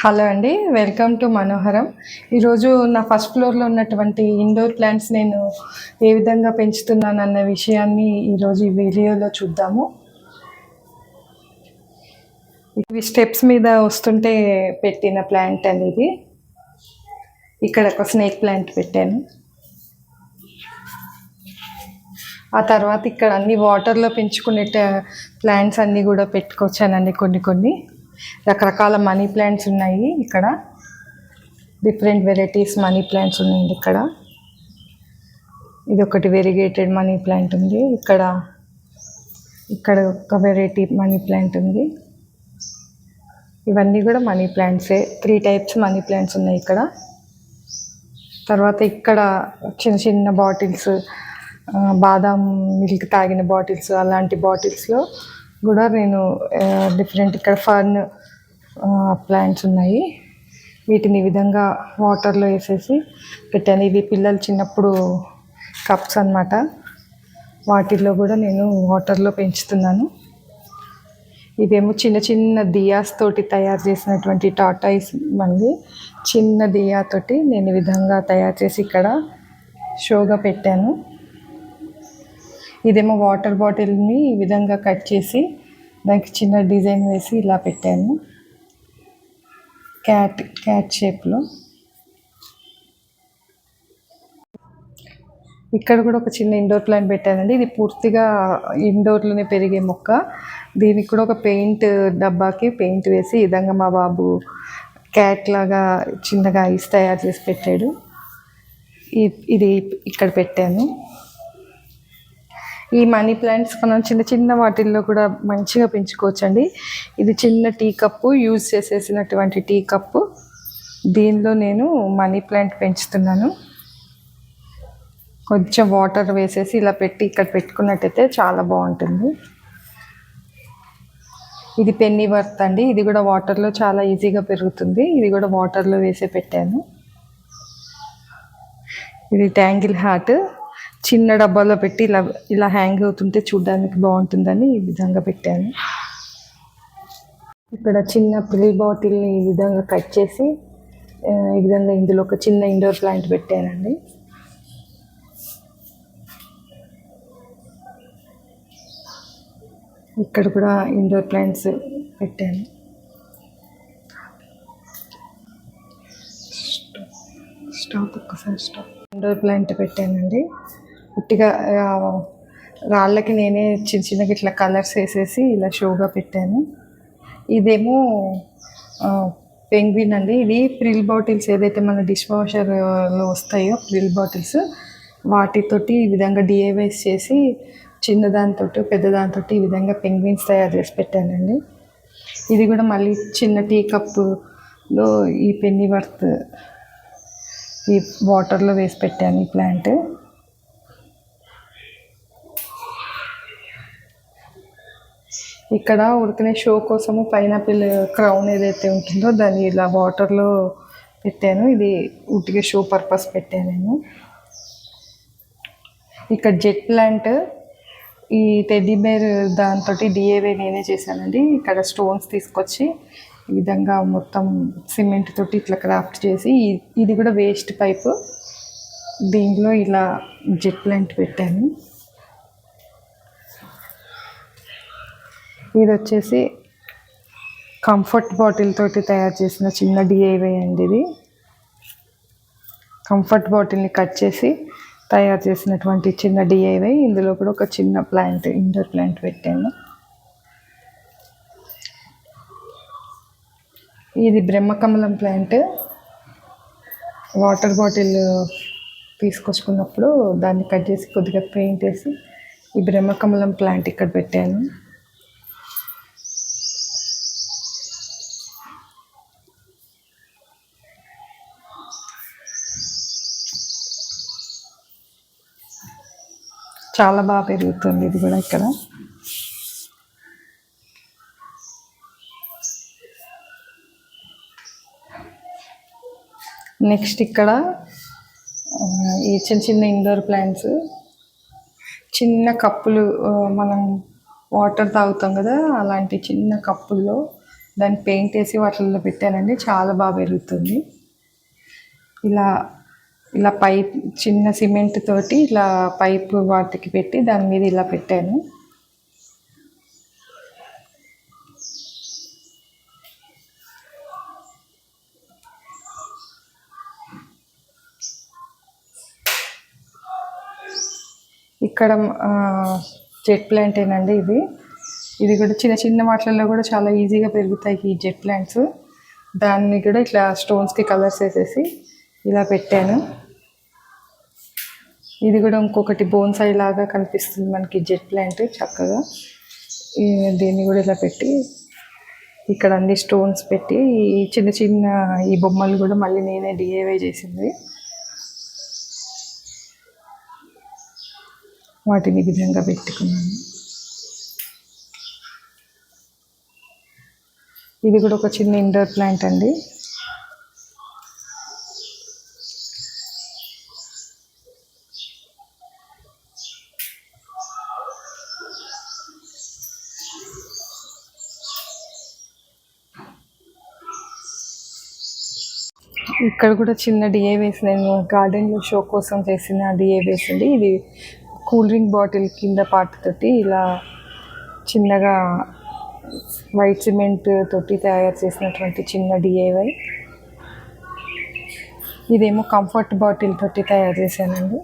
Hello అండి, welcome to మనోహరం. ఈరోజు నా ఫస్ట్ ఫ్లోర్లో ఉన్నటువంటి ఇండోర్ ప్లాంట్స్ నేను ఏ విధంగా పెంచుతున్నానన్న విషయాన్ని ఈరోజు ఈ వీడియోలో చూద్దాము. ఇవి స్టెప్స్ మీద వస్తుంటే పెట్టిన ప్లాంట్ అనేది. ఇక్కడ ఒక స్నేక్ ప్లాంట్ పెట్టాను. ఆ తర్వాత ఇక్కడ అన్ని వాటర్లో పెంచుకునే ప్లాంట్స్ అన్నీ కూడా పెట్టుకొచ్చానండి. కొన్ని రకరకాల మనీ ప్లాంట్స్ ఉన్నాయి. ఇక్కడ డిఫరెంట్ వెరైటీస్ మనీ ప్లాంట్స్ ఉన్నాయండి. ఇది ఒకటి వెరిగేటెడ్ మనీ ప్లాంట్ ఉంది. ఇక్కడ ఒక వెరైటీ మనీ ప్లాంట్ ఉంది. ఇవన్నీ కూడా మనీ ప్లాంట్సే. 3 టైప్స్ మనీ ప్లాంట్స్ ఉన్నాయి ఇక్కడ. తర్వాత ఇక్కడ చిన్న బాటిల్స్, బాదాం మిల్క్ తాగిన బాటిల్స్, అలాంటి బాటిల్స్లో కూడా నేను డిఫరెంట్ ఇక్కడ ఫర్న్ ప్లాంట్స్ ఉన్నాయి. వీటిని ఈ విధంగా వాటర్లో వేసేసి పెట్టాను. ఇవి పిల్లలు చిన్నప్పుడు కప్స్ అన్నమాట. వాటిల్లో కూడా నేను వాటర్లో పెంచుతున్నాను. ఇవేమో చిన్న దియాస్ తోటి తయారు చేసినటువంటి టాటాయిస్ మళ్ళీ చిన్న దియాతోటి నేను ఈ విధంగా తయారు చేసి ఇక్కడ షోగా పెట్టాను. ఇదేమో వాటర్ బాటిల్ని ఈ విధంగా కట్ చేసి దానికి చిన్న డిజైన్ వేసి ఇలా పెట్టాను, క్యాట్ షేప్లో. ఇక్కడ కూడా ఒక చిన్న ఇండోర్ ప్లాంట్ పెట్టానండి. ఇది పూర్తిగా ఇండోర్లోనే పెరిగే మొక్క. దీనికి కూడా ఒక పెయింట్ డబ్బాకి పెయింట్ వేసి ఈ విధంగా మా బాబు క్యాట్ లాగా చిన్నగా ఐస్ తయారు చేసి పెట్టాడు. ఇది ఇక్కడ పెట్టాను. ఈ మనీ ప్లాంట్స్ మనం చిన్న వాటిల్లో కూడా మంచిగా పెంచుకోవచ్చండి. ఇది చిన్న టీ కప్పు, యూజ్ చేసేసినటువంటి టీ కప్పు. దీనిలో నేను మనీ ప్లాంట్ పెంచుతున్నాను. కొంచెం వాటర్ వేసేసి ఇలా పెట్టి ఇక్కడ పెట్టుకున్నట్టయితే చాలా బాగుంటుంది. ఇది పెన్నీ వర్త్ అండి. ఇది కూడా వాటర్లో చాలా ఈజీగా పెరుగుతుంది. ఇది కూడా వాటర్లో వేసే పెట్టాను. ఇది ట్యాంగిల్ హార్ట్, చిన్న డబ్బాలో పెట్టి ఇలా హ్యాంగ్ అవుతుంటే చూడడానికి బాగుంటుందని ఈ విధంగా పెట్టాను. ఇక్కడ చిన్న పిల్ బాటిల్ని ఈ విధంగా కట్ చేసి ఈ విధంగా ఇందులో ఒక చిన్న ఇండోర్ ప్లాంట్ పెట్టానండి. ఇక్కడ కూడా ఇండోర్ ప్లాంట్స్ పెట్టాను. ఇండోర్ ప్లాంట్ పెట్టానండి. ఉట్టిగా రాళ్ళకి నేనే చిన్నగా ఇట్లా కలర్స్ వేసేసి ఇలా షోగా పెట్టాను. ఇదేమో పెంగ్విన్ అండి. ఇది ప్రిల్ బాటిల్స్ ఏదైతే మన డిష్ వాషర్లో వస్తాయో ప్రిల్ బాటిల్స్, వాటితోటి ఈ విధంగా డిఐవైస్ చేసి చిన్నదానితో పెద్దదానితో ఈ విధంగా పెంగ్విన్స్ తయారు చేసి పెట్టానండి. ఇది కూడా మళ్ళీ చిన్న టీ కప్పులో ఈ పెన్నీ వర్త్ ఈ వాటర్లో వేసి పెట్టాను ఈ ప్లాంట్. ఇక్కడ ఉడికిన షో కోసము పైనాపిల్ క్రౌన్ ఏదైతే ఉంటుందో దాన్ని ఇలా వాటర్లో పెట్టాను. ఇది ఉట్టిగా షో పర్పస్ పెట్టాను నేను. ఇక్కడ జెట్ ప్లాంట్, ఈ టెడ్డీ బేర్ దాంతో డిఏవై నేనే చేశానండి. ఇక్కడ స్టోన్స్ తీసుకొచ్చి ఈ విధంగా మొత్తం సిమెంట్ తోటి ఇట్లా క్రాఫ్ట్ చేసి, ఇది కూడా వేస్ట్ పైపు, దీనిలో ఇలా జెట్ ప్లాంట్ పెట్టాను. ఇది వచ్చేసి కంఫర్ట్ బాటిల్ తోటి తయారు చేసిన చిన్న డిఐవై అండి. ఇది కంఫర్ట్ బాటిల్ని కట్ చేసి తయారు చేసినటువంటి చిన్న డిఐవై. ఇందులో కూడా ఒక చిన్న ప్లాంట్, ఇండోర్ ప్లాంట్ పెట్టాను. ఇది బ్రహ్మకమలం ప్లాంట్. వాటర్ బాటిల్ తీసుకొచ్చుకున్నప్పుడు దాన్ని కట్ చేసి కొద్దిగా పెయింట్ వేసి ఈ బ్రహ్మకమలం ప్లాంట్ ఇక్కడ పెట్టాను. చాలా బాగా పెరుగుతుంది ఇది కూడా ఇక్కడ. నెక్స్ట్ ఇక్కడ ఈ చిన్న ఇండోర్ ప్లాంట్స్, చిన్న కప్పులు, మనం వాటర్ తాగుతాం కదా అలాంటి చిన్న కప్పుల్లో దాన్ని పెయింట్ వేసి వాటిల్లో పెట్టానండి. చాలా బాగా పెరుగుతుంది. ఇలా ఇలా పైప్ చిన్న సిమెంట్ తోటి ఇలా పైప్ వాటికి పెట్టి దాని మీద ఇలా పెట్టాను. ఇక్కడ జెట్ ప్లాంటేనండి ఇది కూడా చిన్న చిన్న వాటిల్లో కూడా చాలా ఈజీగా పెరుగుతాయి ఈ జెట్ ప్లాంట్స్. దాన్ని కూడా ఇట్లా స్టోన్స్కి కలర్స్ వేసేసి ఇలా పెట్టాను. ఇది కూడా ఇంకొకటి బోన్సాయి లాగా కనిపిస్తుంది మనకి జెట్ ప్లాంట్ చక్కగా. దీన్ని కూడా ఇలా పెట్టి ఇక్కడ అన్ని స్టోన్స్ పెట్టి ఈ చిన్న చిన్న ఈ బొమ్మలు కూడా మళ్ళీ నేనే డిఐవై చేసింది. వాటిని విధంగా పెట్టుకున్నాను. ఇది కూడా ఒక చిన్న ఇండోర్ ప్లాంట్ అండి. ఇక్కడ కూడా చిన్న డిఐవేస్ నేను గార్డెన్లో షో కోసం చేసిన డిఐవేస్ అండి. ఇది కూల్ డ్రింక్ బాటిల్ కింద పార్ట్ తోటి ఇలా చిన్నగా వైట్ సిమెంట్ తోటి తయారు చేసినటువంటి చిన్న డిఐవై. ఇదేమో కంఫర్ట్ బాటిల్ తోటి తయారు చేశానండి.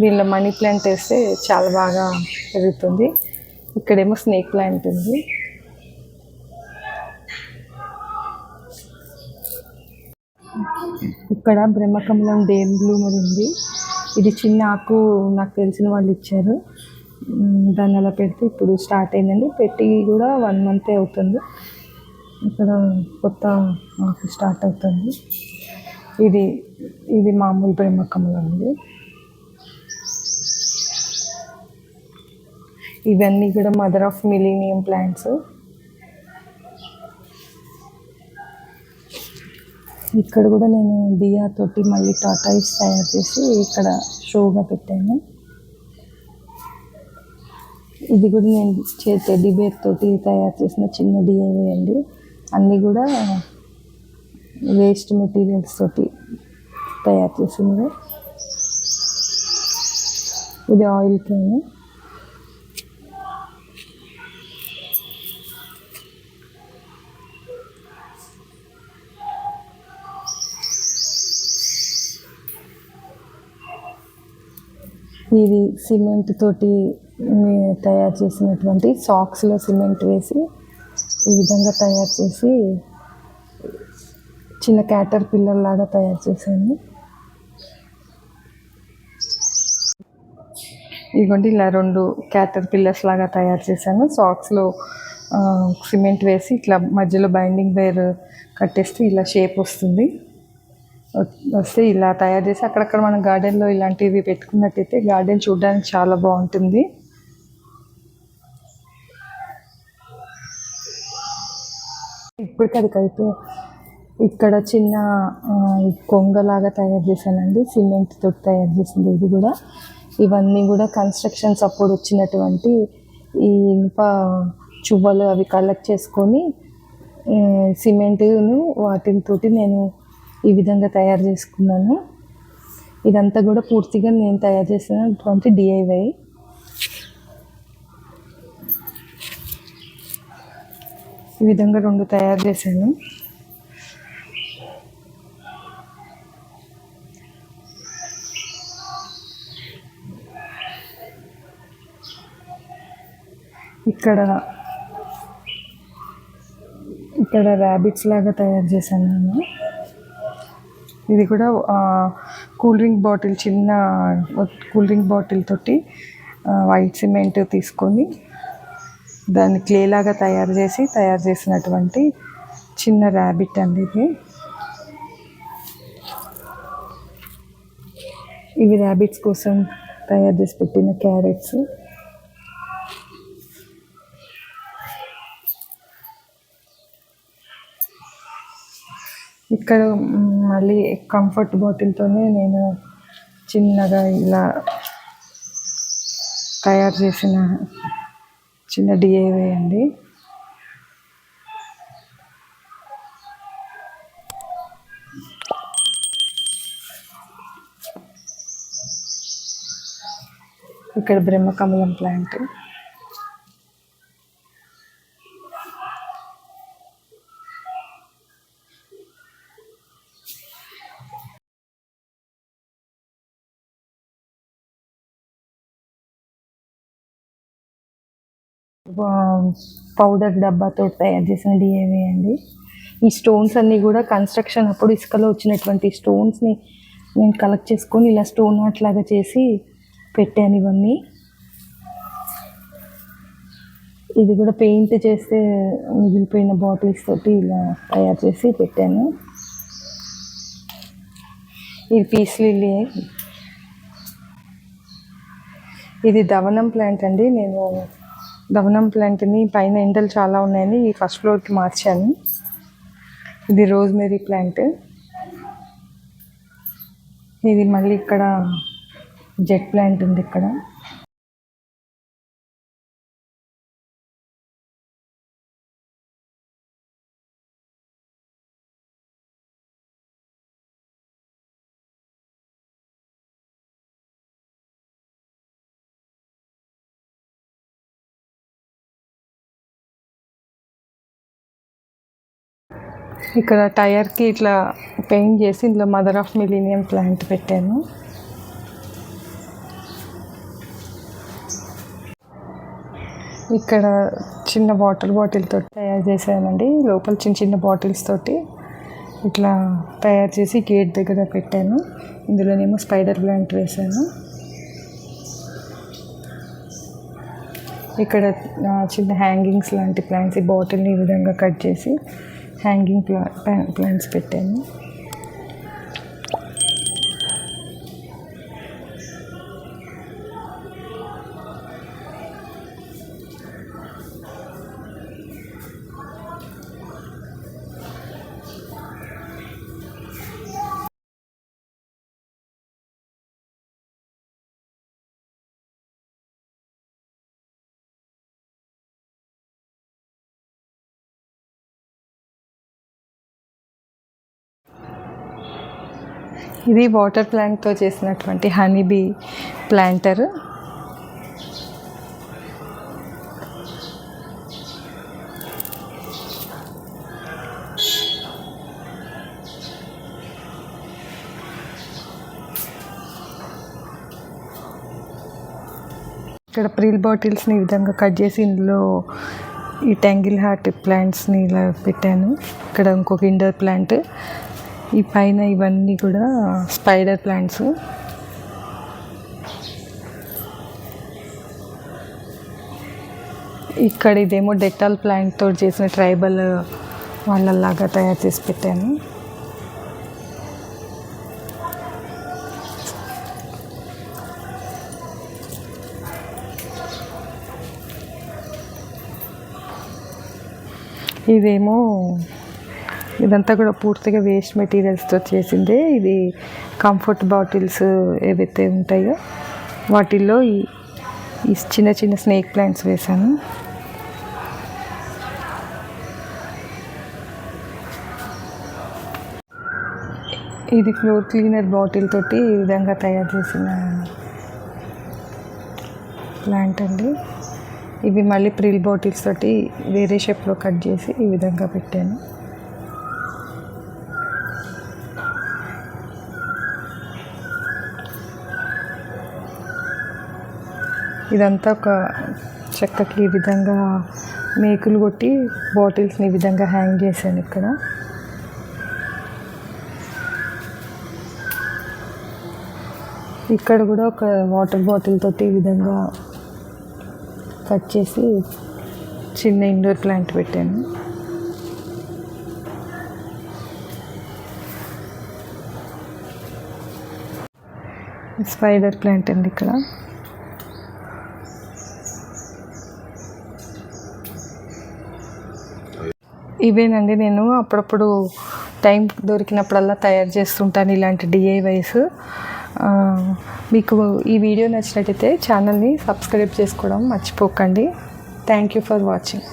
దీనిలో మనీ ప్లాంట్ వేస్తే చాలా బాగా పెరుగుతుంది. ఇక్కడేమో స్నేక్ ప్లాంట్ ఉంది. ఇక్కడ బ్రహ్మకమలం డేన్ బ్లూమర్ ఉంది. ఇది చిన్న ఆకు నాకు తెలిసిన వాళ్ళు ఇచ్చారు. దాన్ని అలా పెడితే ఇప్పుడు స్టార్ట్ అయిందండి. పెట్టి కూడా 1 month అవుతుంది. ఇక్కడ కొత్త ఆకు స్టార్ట్ అవుతుంది. ఇది మామూలు బ్రహ్మకమలం అండి. ఇవన్నీ కూడా మదర్ ఆఫ్ మిలీనియం ప్లాంట్స్. ఇక్కడ కూడా నేను దియా తోటి మళ్ళీ టాటాయిస్ తయారు చేసి ఇక్కడ షోగా పెట్టాను. ఇది కూడా నేను టెడ్డీ బేర్ తోటి తయారు చేసిన చిన్న డిఐవై అండి. అన్నీ కూడా వేస్ట్ మెటీరియల్స్ తోటి తయారు చేసింది. ఇది ఆయిల్ క్యాన్. ఇది సిమెంట్ తోటి తయారు చేసినటువంటి సాక్స్లో సిమెంట్ వేసి ఈ విధంగా తయారు చేసి చిన్న క్యాటర్ పిల్లర్ లాగా తయారు చేశాను. ఇదిగోండి ఇలా 2 క్యాటర్ పిల్లర్స్ లాగా తయారు చేశాను. సాక్స్లో సిమెంట్ వేసి ఇట్లా మధ్యలో బైండింగ్ వైర్ కట్టేస్తే ఇలా షేప్ వస్తుంది. వస్తే ఇలా తయారు చేసి అక్కడక్కడ మన గార్డెన్లో ఇలాంటివి పెట్టుకున్నట్టయితే గార్డెన్ చూడడానికి చాలా బాగుంటుంది. ఇప్పటికి అది కలిపి ఇక్కడ చిన్న కొంగలాగా తయారు చేశానండి. సిమెంట్ తోటి తయారు చేసింది ఇది కూడా. ఇవన్నీ కూడా కన్స్ట్రక్షన్స్ అప్పుడు వచ్చినటువంటి ఈ ఇనుప చువ్వలు అవి కలెక్ట్ చేసుకొని సిమెంట్ను వాటితోటి నేను ఈ విధంగా తయారు చేసుకున్నాను. ఇదంతా కూడా పూర్తిగా నేను తయారు చేసినటువంటి డిఐవై. ఈ విధంగా 2 తయారు చేశాను. ఇక్కడ ర్యాబిట్స్ లాగా తయారు చేశాను నేను. ఇది కూడా కూల్ డ్రింక్ బాటిల్ చిన్న కూల్ డ్రింక్ బాటిల్ తోటి వైట్ సిమెంట్ తీసుకొని దాన్ని క్లే లాగా తయారు చేసినటువంటి చిన్న ర్యాబిట్ అండి ఇది. ఇవి ర్యాబిట్స్ కోసం తయారు చేసి పెట్టిన క్యారెట్స్. ఇక్కడ మళ్ళీ కంఫర్ట్ బాటిల్తోనే నేను చిన్నగా ఇలా తయారు చేసిన చిన్న డిఐవై అండి. ఇక్కడ బ్రహ్మకమలం ప్లాంట్. పౌడర్ డబ్బాతో తయారు చేసిన డిఐవై అండి. ఈ స్టోన్స్ అన్నీ కూడా కన్స్ట్రక్షన్ అప్పుడు ఇసుకలో వచ్చినటువంటి స్టోన్స్ని నేను కలెక్ట్ చేసుకొని ఇలా స్టోన్ ఆర్ట్ లాగా చేసి పెట్టాను ఇవన్నీ. ఇది కూడా పెయింట్ చేస్తే మిగిలిపోయిన బాటిల్స్ తోటి ఇలా తయారు చేసి పెట్టాను. ఇది పీస్ లిల్లీ. ఇది దవనం ప్లాంట్ అండి. నేను దవనం ప్లాంట్ని పైన ఎండలు చాలా ఉన్నాయని ఫస్ట్ ఫ్లోర్కి మార్చాను. ఇది రోజ్మెరీ ప్లాంట్. ఇది మళ్ళీ ఇక్కడ జెట్ ప్లాంట్ ఉంది. ఇక్కడ ఇక్కడ టైర్కి ఇట్లా పెయింట్ చేసి ఇందులో మదర్ ఆఫ్ మిలీనియం ప్లాంట్ పెట్టాను. ఇక్కడ చిన్న వాటర్ బాటిల్ తోటి తయారు చేశానండి. లోపల చిన్న చిన్న బాటిల్స్ తోటి ఇట్లా తయారు చేసి గేట్ దగ్గర పెట్టాను. ఇందులోనేమో స్పైడర్ ప్లాంట్ వేసాను. ఇక్కడ చిన్న హ్యాంగింగ్స్ లాంటి ప్లాంట్స్, ఈ బాటిల్ని ఈ విధంగా కట్ చేసి హ్యాంగింగ్ ప్లాంట్స్ పెట్టాను. ఇది వాటర్ ప్లాంట్తో చేసినటువంటి హనీబీ ప్లాంటర్. ఇక్కడ ప్రిల్ బాటిల్స్ని ఈ విధంగా కట్ చేసి ఇందులో ఈ ట్యాంగిల్ హార్ట్ ప్లాంట్స్ని ఇలా పెట్టాను. ఇక్కడ ఇంకొక ఇండోర్ ప్లాంట్. ఈ పైన ఇవన్నీ కూడా స్పైడర్ ప్లాంట్స్. ఇక్కడ ఇదేమో డెటాల్ ప్లాంట్తో చేసిన ట్రైబల్ వాళ్ళలాగా తయారు చేసి పెట్టాను. ఇదేమో ఇదంతా కూడా పూర్తిగా వేస్ట్ మెటీరియల్స్తో చేసిందే. ఇది కంఫర్ట్ బాటిల్స్ ఏవైతే ఉంటాయో వాటిల్లో ఈ చిన్న చిన్న స్నేక్ ప్లాంట్స్ వేసాను. ఇది ఫ్లోర్ క్లీనర్ బాటిల్ తోటి ఈ విధంగా తయారు చేసిన ప్లాంట్ అండి. ఇవి మళ్ళీ ప్రిల్ బాటిల్స్ తోటి వేరే షేప్లో కట్ చేసి ఈ విధంగా పెట్టాను. ఇదంతా ఒక చెక్కకి ఈ విధంగా మేకులు కొట్టి బాటిల్స్ని ఈ విధంగా హ్యాంగ్ చేశాను. ఇక్కడ ఇక్కడ కూడా ఒక వాటర్ బాటిల్ తోటి ఈ విధంగా కట్ చేసి చిన్న ఇండోర్ ప్లాంట్ పెట్టాను. స్పైడర్ ప్లాంట్ అండి. ఇక్కడ ఇవేనండి నేను అప్పుడప్పుడు టైం దొరికినప్పుడల్లా తయారు చేస్తుంటాను ఇలాంటి డిఐవైస్. మీకు ఈ వీడియో నచ్చినట్టయితే ఛానల్ని సబ్స్క్రైబ్ చేసుకోవడం మర్చిపోకండి. Thank you for watching.